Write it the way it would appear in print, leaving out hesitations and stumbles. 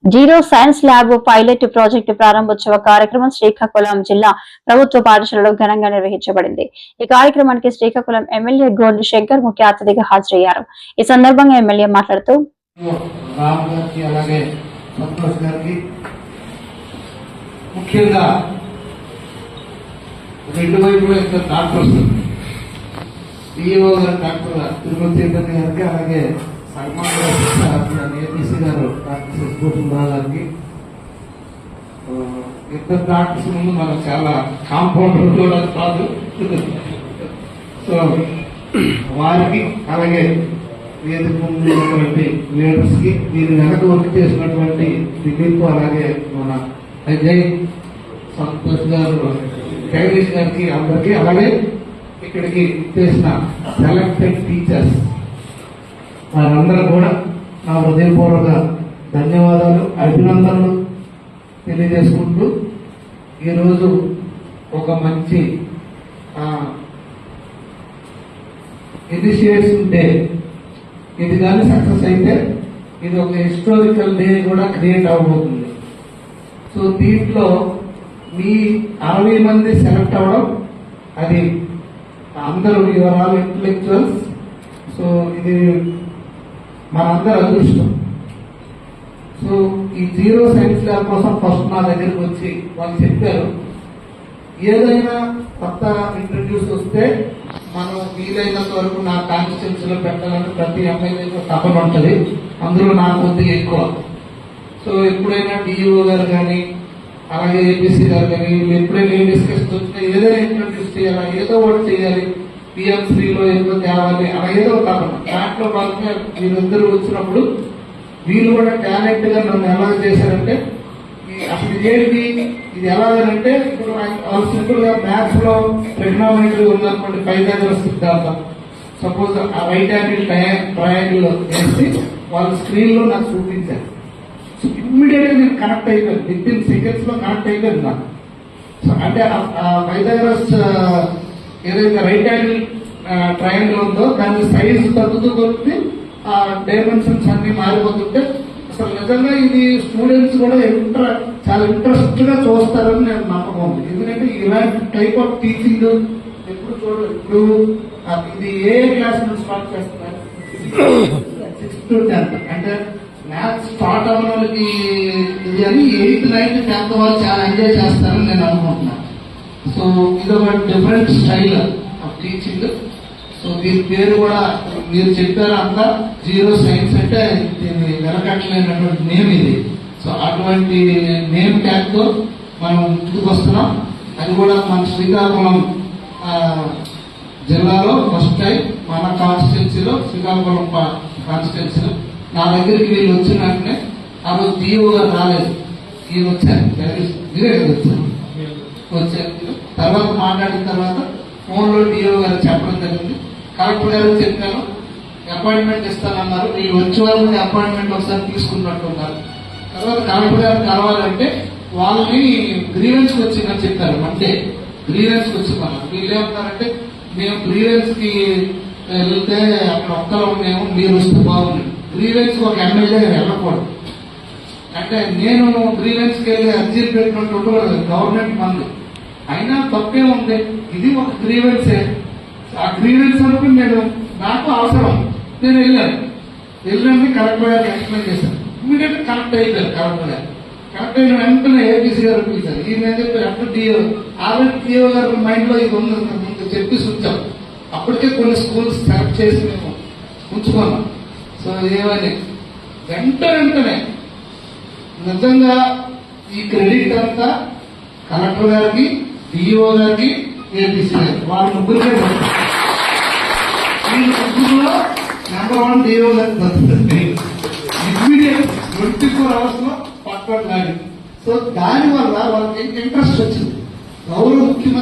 Zero science lab pilot project ప్రారంభోత్సవ కార్యక్రమం శ్రీకాకుళం జిల్లా ప్రభుత్వ పాఠశాలలో ఘనంగా నిర్వహించబడింది. ఈ కార్యక్రమానికి శ్రీకాకుళం ఎమ్మెల్యే గోల్డ్ శంకర్ ముఖ్య అతిథిగా హాజరయ్యారు. ఈ సందర్భంగా ఎమ్మెల్యే మాట్లాడుతూ ఏపీసీ గారు డాక్టర్ శశిభూషణరావు గారికి ఇద్దరు డాక్టర్స్ ముందు మనకు చాలా కాంపౌండర్ కూడా కాదు. సో వారికి అలాగే వేదిక ముందు ఉన్నటువంటి లీడర్స్ కి దీని వెనక వర్క్ చేసినటువంటి దిలీప్ అలాగే మన అజయ్ సంతోష్ గారు జగదీష్ గారికి అందరికీ అలాగే ఇక్కడికి చేసిన సెలెక్టెడ్ టీచర్స్ వారందరూ కూడా నా హృదయపూర్వక ధన్యవాదాలు అభినందనలు తెలియజేసుకుంటూ ఈరోజు ఒక మంచి ఇనిషియేషన్ డే, ఇది కానీ సక్సెస్ అయితే ఇది ఒక హిస్టారికల్ డే కూడా క్రియేట్ అవబోతుంది. సో దీంట్లో మీ 60 మంది సెలెక్ట్ అవ్వడం, అది అందరూ యువర్ ఆల్ ఇంటలెక్చువల్స్. సో ఇది మనందరూ అదృష్టం. సో ఈ జీరో సైన్స్ ల్యాబ్ కోసం ఫస్ట్ నా దగ్గరికి వచ్చి వాళ్ళు చెప్పారు, ఏదైనా కొత్త ఇంట్రడ్యూస్ వస్తే మనం వీలైనంత వరకు నా కాన్స్టిట్యూన్సీలో పెట్టాలని ప్రతి ఎమ్మెల్యేలో తపన ఉంటుంది, అందులో నా కొద్దిగా ఎక్కువ. సో ఎప్పుడైనా డిఈఓ గారు కానీ అలాగే ఏపీసీ గారు కానీ ఎప్పుడైనా ఏ డిస్కషన్ వచ్చినా ఏదైనా ఇంట్రడ్యూస్ చేయాలా, ఏదో ఒకటి చేయాలి, పిఎం3లో ఏదో తేవాలి, అలా ఏదో తపన. దాంట్లో భాగంగా వీళ్ళిద్దరూ వచ్చినప్పుడు వీళ్ళు కూడా టాలెంట్ గా నన్ను ఎలా చేశారంటే, అసలు ఏంటి ఇది ఎలాగంటే ఇప్పుడు వాళ్ళు సింపుల్ గా మ్యాథ్స్ లో ట్రిగ్నోమెట్రీ ఉందనుకోండి, పైథాగరస్ సిద్ధాంతం సపోజ్ ఆ రైట్ యాంగిల్ ట్రయాంగిల్ వేసి వాళ్ళ స్క్రీన్ లో నాకు చూపించారు. సో ఇమ్మీడియట్ గా నేను కనెక్ట్ అయిపోయాను, విత్ ఇన్ సెకండ్స్ లో కనెక్ట్ అయిపోయింది నాకు. సో అంటే పైథాగరస్ ఏదైతే రైట్ యాంగిల్ ట్రయాంగిల్ ఉందో దాని సైజ్ తగ్గుతూ కొద్ది ఆ డైమెన్షన్స్ అన్ని మారిపోతుంటే అసలు నిజంగా ఇది స్టూడెంట్స్ కూడా చాలా ఇంట్రెస్ట్ గా చూస్తారని నేను నమ్మకం ఉంది. ఎందుకంటే ఇలాంటి టైప్ ఆఫ్ టీచింగ్ ఎప్పుడు చూడలేదు. ఇప్పుడు ఇది ఏ క్లాస్ నుంచి స్టార్ట్ చేస్తున్నారు? 6th to 10th. అంటే మ్యాథ్స్ స్టార్ట్ అవ్వడం వాళ్ళకి ఇది అని 8th, 9th, 10th వాళ్ళు చాలా ఎంజాయ్ చేస్తారని నేను అనుకుంటున్నాను. సో ఇది ఒక different style of teaching. So దీని పేరు కూడా మీరు చెప్పారు అంతా, జీరో సైన్స్ అంటే దీన్ని వెనకట్లేనటువంటి నేమ్ ఇది. సో అటువంటి నేమ్ ట్యాగ్ తో మనం ముందుకు వస్తున్నాం. అది కూడా మన శ్రీకాకుళం జిల్లాలో ఫస్ట్ టైం మన కాన్స్టిట్యున్సీలో, శ్రీకాకుళం కాన్స్టిట్యున్సీలో నా దగ్గరికి వీళ్ళు వచ్చిన వెంటనే ఆ రోజు డిఓ గారు రాలేదు, ఈయన వచ్చారు, మీరే కదా వచ్చారు. తర్వాత మాట్లాడిన తర్వాత ఫోన్ లో డిఓ గారు చెప్పడం జరిగింది. కలెక్టర్ గారు చెప్పాను, అపాయింట్మెంట్ ఇస్తానన్నారు. వీళ్ళు వచ్చే వాళ్ళని అపాయింట్మెంట్ ఒకసారి తీసుకున్నట్టున్నారు. తర్వాత కలెక్టర్ గారు కలవాలంటే వాళ్ళని గ్రీవెన్స్ వచ్చిందని చెప్పారు. అంటే గ్రీవెన్స్ వచ్చిందన్నారు. వీళ్ళు ఏమన్నారంటే, మేము గ్రీవెన్స్ కి వెళ్తే అక్కడ ఒక్కలో మేము, మీరు వస్తే బాగుంది. గ్రీవెన్స్ ఒక ఎమ్మెల్యే వెళ్ళకూడదు. అంటే నేను గ్రీవెన్స్ కి వెళ్ళి అర్జీలు పెట్టినట్టు ఉండకూడదు, గవర్నమెంట్ మంది. అయినా తప్పే ఉంది, ఇది ఒక గ్రీవెన్సే. ఆ గ్రీవెన్స్ వరకు నాకు అవసరం, నేను వెళ్ళండి కలెక్టర్ గారికి ఎక్స్ప్లెయిన్ చేశాను. ఇమీడియట్ కనెక్ట్ అయిపోయారు కలెక్టర్ గారు. కనెక్ట్ అయిన వెంటనే ఏపీసీ గారు పిలిచారు. ఈయన చెప్పారు అప్పుడు డిఓ ఆల్రెడీ డిఓ గారి మైండ్ లో ఇది ఉంది ముందు చెప్పి ఉంచాం. అప్పటికే కొన్ని స్కూల్స్ సెలెక్ట్ చేసి మేము ఉంచుకున్నాం. సో ఏమని వెంటనే నిజంగా ఈ క్రెడిట్ అంతా కలెక్టర్ గారికి, డిఓ గారికి, ఏపీసీ గారికి, వాళ్ళ ముగ్గురికే ఈ ముగ్గురులో #1 డిఓ గారికి దొరుకుతుంది. ఇమ్మీడియట్ 24 hours లో పట్టుకోవడం. సో దానివల్ల వాళ్ళకి ఇంట్రెస్ట్ వచ్చింది. గౌరవ ముఖ్యమంత్రి